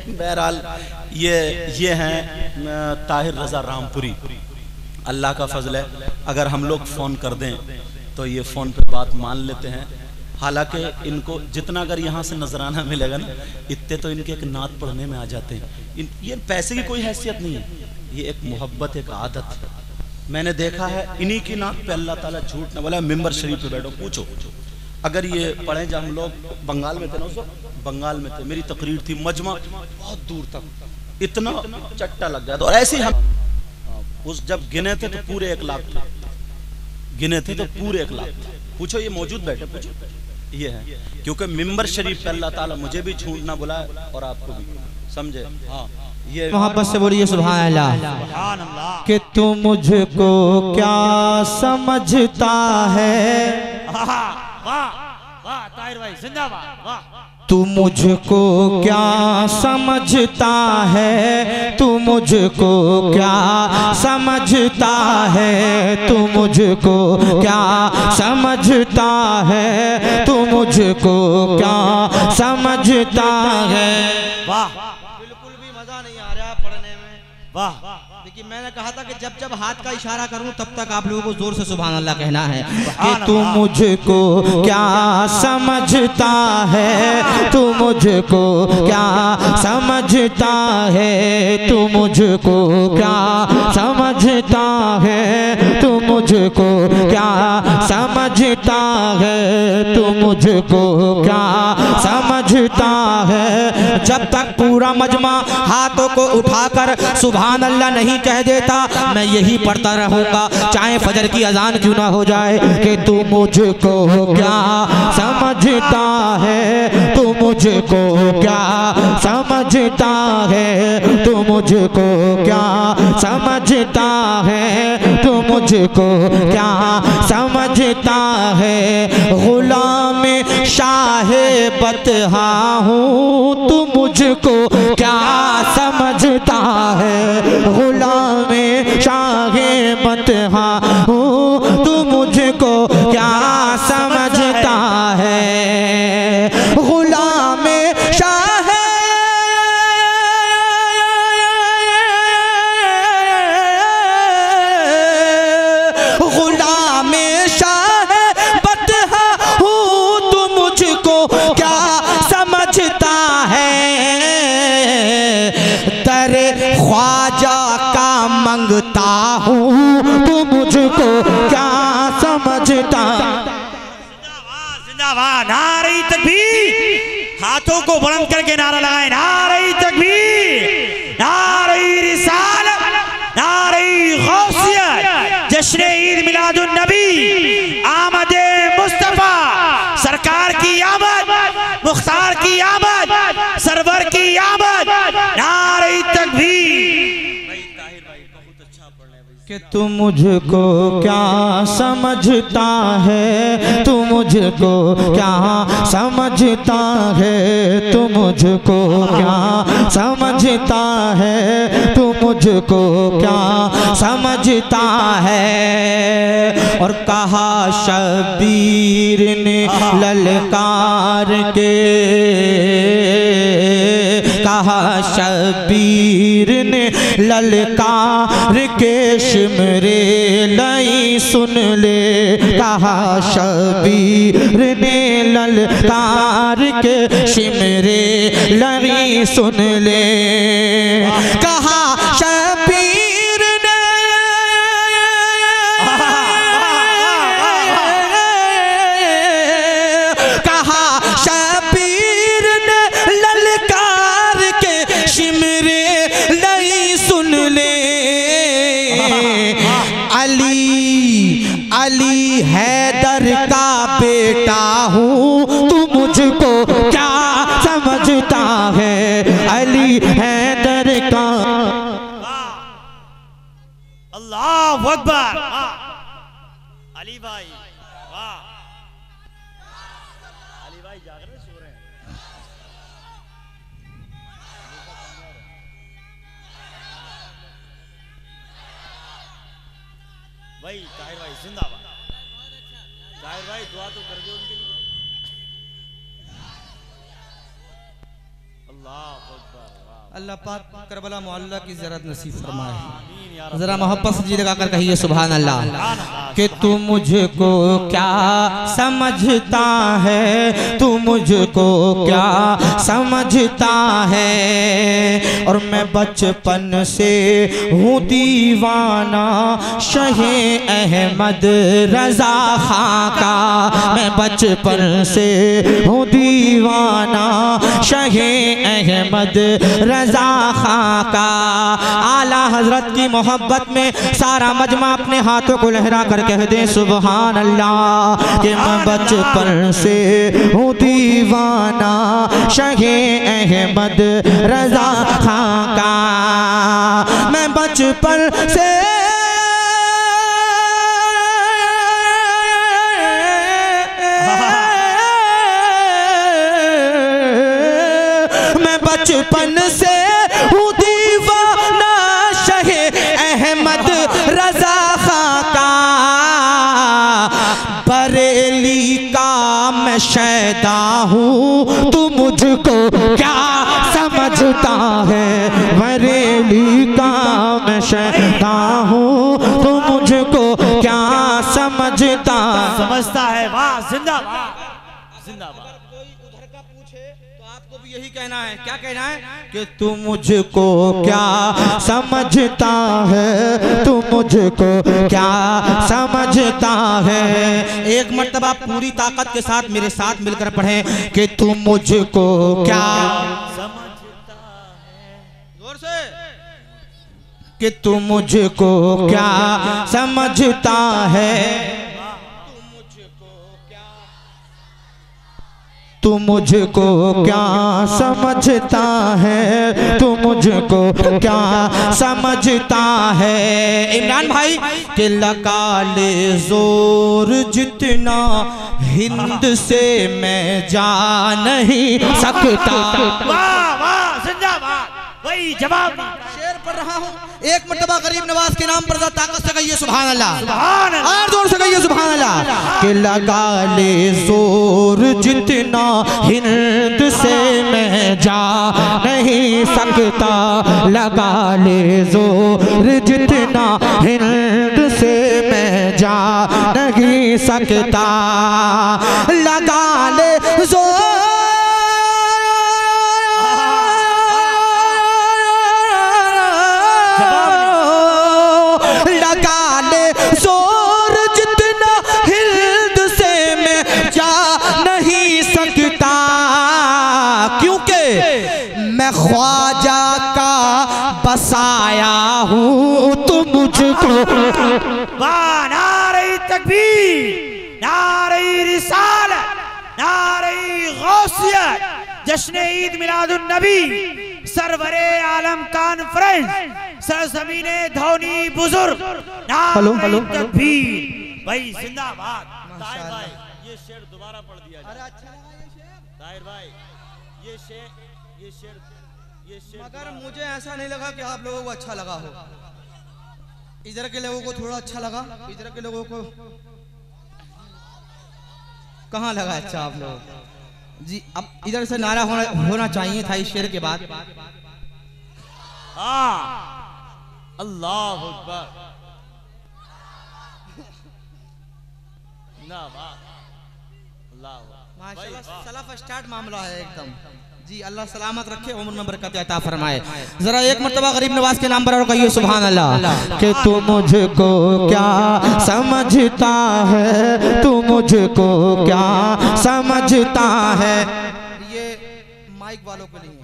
बहरहाल ये हैं ताहिर रज़ा रामपुरी। अल्लाह का फजल है, अगर हम लोग फ़ोन कर दें तो ये फ़ोन पे बात मान लेते हैं। हालांकि इनको जितना अगर यहाँ से नजराना मिलेगा ना, इतने तो इनके एक नात पढ़ने में आ जाते हैं। ये पैसे की कोई हैसियत नहीं है, ये एक मोहब्बत, एक आदत है। मैंने देखा है इन्हीं की नात पे अल्लाह ताला झूठ न बोला। मिंबर शरीफ पे बैठो, पूछो अगर ये पढ़े, जब हम लोग बंगाल में थे ना, उस वक्त बंगाल में थे, मेरी तकरीर थी, मजमा बहुत दूर तक, इतना चट्टा लग गया था। और ऐसे ही हम उस जब गिने थे तो पूरे 1 लाख थे, गिने थे तो पूरे 1 लाख थे। पूछो, ये मौजूद बैठे, पूछो। ये है क्योंकि मिंबर शरीफ पे अल्लाह ताला मुझे भी झूठ ना बुलाए और आपको भी, समझे। हाँ, ये मोहब्बत से बोलिए सुभान अल्लाह। कि तू मुझको क्या समझता है, ताहिर भाई जिंदाबाद, वाह। तू मुझको क्या समझता है, तू मुझको क्या समझता है, तू मुझको क्या समझता है, तू मुझको क्या समझता है। वाह, बिल्कुल भी मजा नहीं आ रहा पढ़ने में, वाह। लेकिन मैंने कहा था कि जब जब हाथ का इशारा करूं तब तक आप लोगों को जोर से सुभान अल्लाह कहना है। कि तू मुझको क्या समझता है, तू मुझको क्या समझता है, तू मुझको क्या समझता है, तू मुझको क्या समझता है, तू मुझको क्या समझता है। जब तक पूरा मजमा हाथों को उठाकर सुभान अल्लाह नहीं कह देता, मैं यही पढ़ता रहूंगा, चाहे फजर की अजान क्यों ना हो जाए। कि तू मुझको क्या समझता है, तू मुझको क्या समझता है, तू मुझको क्या समझता है, तू मुझको क्या समझता है। गुलाम शाहे बतहा हूँ, तू मुझको क्या समझता है। गुलाम शाहे बतहा हूँ, तू मुझको क्या समझता है। गुलाम शाहे गुलाम शाहे बतहा हूँ, तू मुझको क्या समझता है। दरे ख्वाजा का मंगता हूँ, तू मुझको क्या समझता। जिंदाबाद, नारे तकबीर। हाथों को बुलंद करके नारा लगाए, नारे तकबीर, नारे रिसालत, नारे गौसियत। जश्न ईद मिलादुन नबी, आमदे मुस्तफा, सरकार की आमद, मुख्तार की आमद, सरवर की आमद, नारे तकबीर। कि तू मुझको क्या समझता है, तू मुझको क्या समझता है, तू मुझको क्या समझता है, तू मुझको क्या समझता है। और कहा शबीर ने ललकार के, कहा शबीर ने ललकार के, शिमरे लई सुन ले। कहा शबीर ने ललकार के, शिमरे लई सुन ले। कहा शबीर ने कहा शबीर ने ललकार के, शिमरे लई सुन ले। अली हैदर का बेटा हूँ, तू मुझको क्या समझता है। अली हैदर का। अल्लाह अकबर। अली भाई, वाह। अली भाई जाग रहे, सो रहे हैं। भाई ताहिर भाई जिंदाबाद। ताहिर भाई दुआ तो कर दो उनके लिए। अल्लाह पाक करबला मोहल्ला की ज़ियारत नसीब फरमाए। जरा मोहब्बत से जी लगाकर कहिए सुभान अल्लाह। कि तू मुझको क्या समझता है, तू मुझको क्या समझता है। और मैं बचपन से हूँ दीवाना शहे अहमद रजा खां का। मैं बचपन से हूँ दीवाना शहे अहमद रजा खां का। आला हजरत की मोहब्बत में सारा मजमा अपने हाथों को लहरा कर कह दे सुभान अल्लाह। कि मैं बचपन से हूँ दीवाना शहे अहमद रजा खां का। मैं बचपन से बचपन से हूँ दीवाना शहे अहमद रजा खां का। बरेली का मैं शैदा हूँ, तू मुझको क्या समझता है। बरेली का मैं शैदा हूँ, तू मुझको क्या समझता है। वाह जिंदाबाद जिंदाबाद। आपको भी यही कहना है। क्या कहना है? कि तू मुझको क्या समझता है, तू मुझको क्या समझता है। एक मर्तबा पूरी ताकत के साथ मेरे साथ मिलकर पढ़ें कि तू मुझको क्या समझता है। जोर से। कि तू मुझको क्या समझता है, तू मुझको क्या समझता है, तू मुझको क्या समझता है। इमरान भाई के लगा ले जोर जितना हिंद से मैं जा नहीं सकता। वाह वाह जिंदाबाद। वही जवाब शेर पढ़ रहा हूँ। एक मर्तबा गरीब नवाज के नाम पर ताकत से कहिए सुभान अल्लाह। सुभान अल्लाह। और जोर से कहिए सुभान अल्लाह। कि लगा ले जोर जितना हिंद से मैं जा नहीं सकता। लगा ले जोर जितना हिंद से मैं जा नहीं सकता। लगा ले जोर ख्वाजा का बसाया हूँ, तुम मुझको। नारे तकबीर, नारे रिसालत, नारे गौसियत, जश्न ईद मिलादुन नबी, सरवरे आलम कॉन्फ्रेंस, सरजमीने धौनी बुजुर्ग, नारे तकबीर। भाई जिंदाबाद। ताहिर भाई ये शेर दोबारा पढ़ दिया जाए। अच्छा लगा ये शेर ताहिर भाई ये शेर मगर मुझे ऐसा नहीं लगा कि आप लोगों को अच्छा लगा हो। इधर के लोगों को थोड़ा अच्छा लगा, इधर के लोगों को कहाँ लगा अच्छा आप लोग जी। अब इधर से नारा होना चाहिए था इस शेर के बाद। अल्लाह अकबर। माशाल्लाह सलाफ स्टार्ट मामला है एकदम जी। अल्लाह सलामत रखे, उम्र में बरकत अता फरमाए। जरा एक मर्तबा गरीब नवाज के नाम पर और कहिए सुभान अल्लाह। कि तू मुझको क्या समझता है, तू मुझको क्या समझता है। ये माइक वालों के लिए।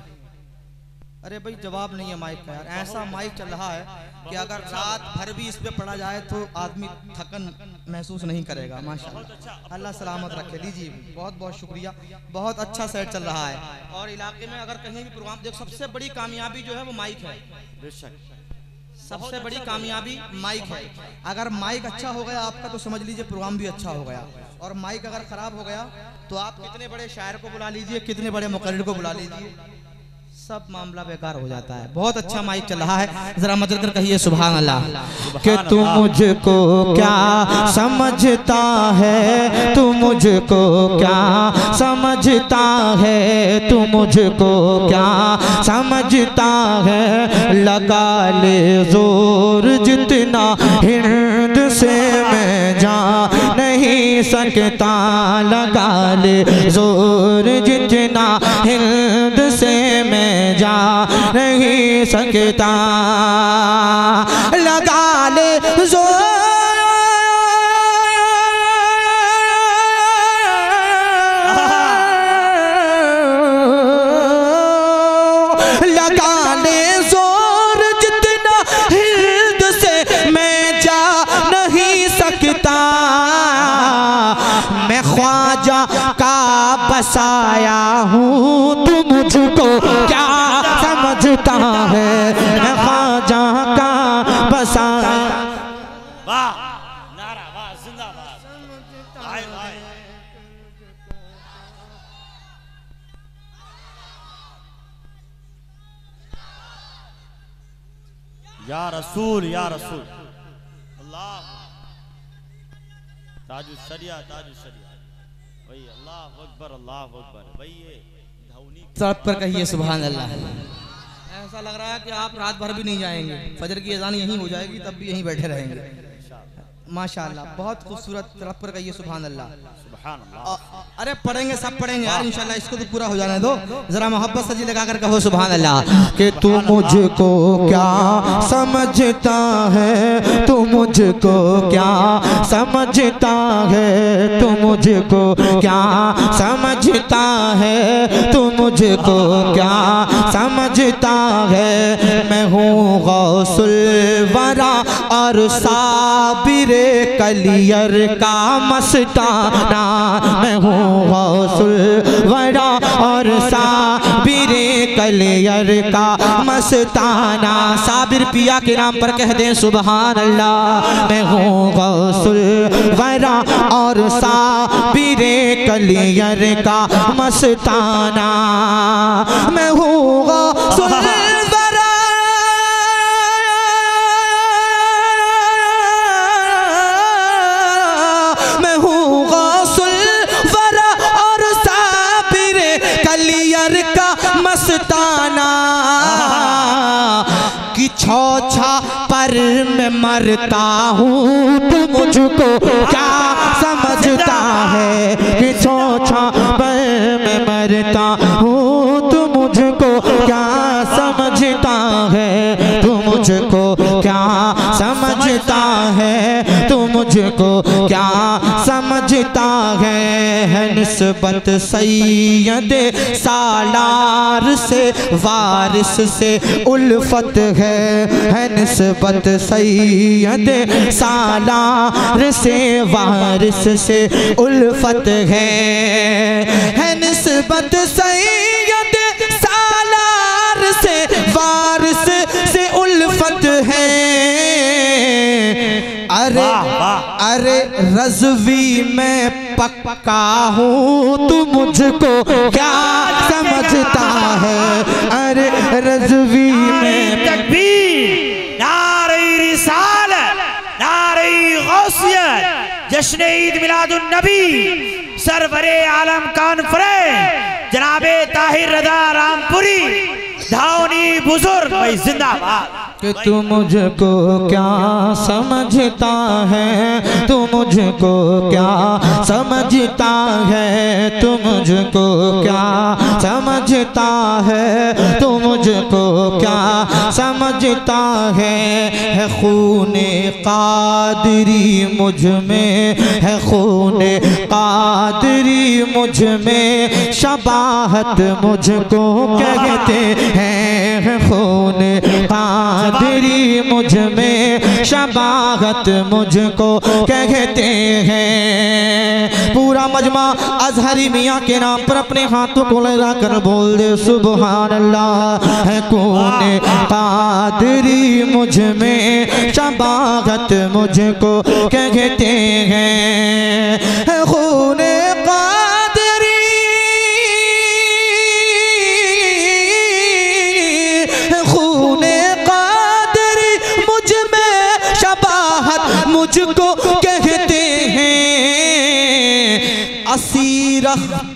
अरे भाई जवाब नहीं है माइक का यार। ऐसा माइक चल रहा है कि अगर रात भर भी इस पे पढ़ा जाए तो आदमी थकन महसूस नहीं करेगा। माशाल्लाह अल्लाह सलामत रखे। लीजिए बहुत बहुत शुक्रिया। बहुत अच्छा सेट चल रहा है। और इलाके में अगर कहीं भी प्रोग्राम देख, सबसे बड़ी कामयाबी जो है वो माइक है। बेशक सबसे बड़ी कामयाबी माइक है। अगर माइक अच्छा हो गया आपका तो समझ लीजिए प्रोग्राम भी अच्छा हो गया। और माइक अगर खराब हो गया तो आप कितने बड़े शायर को बुला लीजिए, कितने बड़े मुकर्रिर को बुला लीजिए, सब मामला बेकार हो जाता है। बहुत अच्छा माइक चल रहा है, जरा मदद कर कहिए सुभान अल्लाह। कि तू मुझको क्या समझता है, तू मुझको क्या समझता है, तू मुझको क्या समझता है। लगा ले जोर जितना हिंद से मैं जा नहीं सकता, लगा ले जोर जितना हिंद से मैं जा नहीं सकता। लगा ले जोर, लगा ले जोर जितना हिंद से मैं जा नहीं सकता। मैं ख्वाजा का बसाया हूँ, तू मुझको क्या समझता है। मैं ख्वाजा का बसाया। वाह नारा वाह जिंदाबाद। आए आए या रसूल अल्लाह ताजु शरिया वही अल्लाह अकबर वही ये धौनी सड़क पर कहिए सुभान अल्लाह। ऐसा लग रहा है कि आप रात भर भी नहीं जाएंगे, फजर की अजान यहीं हो जाएगी तब भी यहीं बैठे रहेंगे। माशाअल्लाह बहुत खूबसूरत, सड़क पर कहिए सुभान अल्लाह। अरे पढ़ेंगे, सब पढ़ेंगे यार इंशाल्लाह, इसको तो पूरा हो जाने दो। जरा मोहब्बत से जी लगा कर कहो सुभान अल्लाह। कि तू मुझको क्या समझता है, तू मुझको क्या समझता है, तू मुझको क्या समझता है, तू मुझको क्या समझता है। मैं हूँ गौसुल वरा और साबिरे कलियर का मस्ताना। मैं हूँ गौसुल वरा और साबिरे कलियर का मस्ताना। साबिर पिया के नाम पर कह दें सुभान अल्लाह। मैं हूँ गौसुल वरा और साबिरे कलियर का मस्ताना। मैं हूँ गौसुल मस्ताना कि छौछा पर मैं मरता हूँ, तू मुझको क्या समझता है। कि छौछा पर मैं मरता हूँ, तू मुझको क्या समझता है। तू मुझको क्या समझता है, तू मुझको क्या समझता है। निस्बत सैयद सालार से वारिस से उल्फत है। निस्बत सैयद सालार से वारिस से उल्फत है। निस्बत सैयद सालार से वारिस से उल्फत है। अरे अरे रज़वी में पक्का हूँ, तू मुझको क्या समझता है। अरे रज़वी में तकबीर, नारे रिसालत, नारे गौसियत, जश्न ईद मिलादुन नबी, सरवरे आलम कॉन्फ्रेंस जनाबे ताहिर रज़ा रामपुरी धावनी बुजुर्ग भाई जिंदाबाद। कि तू मुझको क्या समझता है, तू मुझको क्या समझता है, तू मुझको क्या समझता है, तू मुझको क्या समझता है। खूने कादरी मुझ में है, खूने कादरी मुझ में शबाहत मुझको कहते हैं। खूने कादरी मुझ में शबाहत मुझको कहते हैं। पूरा मजमा अजहरी मियाँ के नाम पर अपने हाथों को लगा कर बोल दे सुभान अल्लाह। है खूने कादरी मुझ में शबाहत मुझको कहते हैं। है खूने कादरी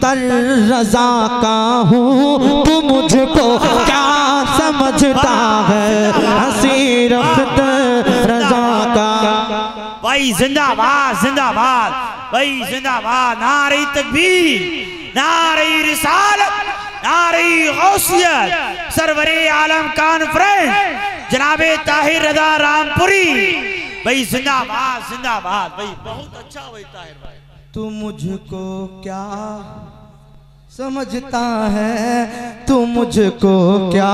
कर रजा का हूँ, तू मुझको क्या समझता है, हंसी रफ्त रजा का। भाई जिंदाबाद जिंदाबाद, भाई जिंदाबाद, नारे तकबीर, नारे रिसालत, नारे गौसियत, सरवरे आलम कॉन्फ्रेंस जनाबे ताहिर रज़ा रामपुरी, भाई जिंदाबाद जिंदाबाद, भाई बहुत अच्छा भाई ताहिर भाई। तू मुझको क्या समझता है, तू मुझको क्या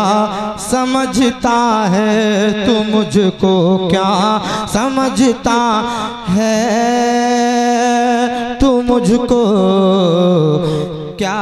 समझता है, तू मुझको क्या समझता है, तू मुझको क्या